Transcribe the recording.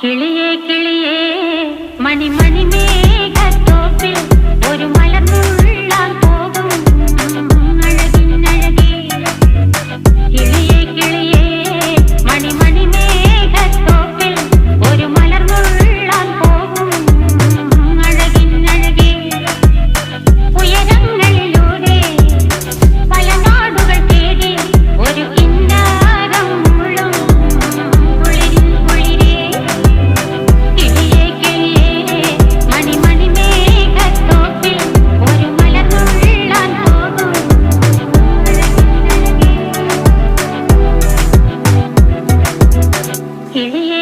കിളിയേ കിളിയേ മണിമണി മേഘത്തോപ്പിൽ ഒരു മലർന്നുള്ളാൻ പോകും അഴകിനഴകേ. കിളിയേ കിളിയേ മണിമണി മേഘത്തോപ്പിൽ ഒരു മലർന്നുള്ളാൻ പോകും അഴകിനഴകേ. ഉയരങ്ങളിലൂടെ പല നാടുകൾ തേടി ഒരു കിന്നാരം മുഴും കുളിരിൻ കുളിരേ. കിളിയേ കിളിയേ മണിമണി മേഘത്തോപ്പിൽ ഒരു മലർന്നുള്ളാൻ പോകും അഴകിനഴകേ. കിളിയേ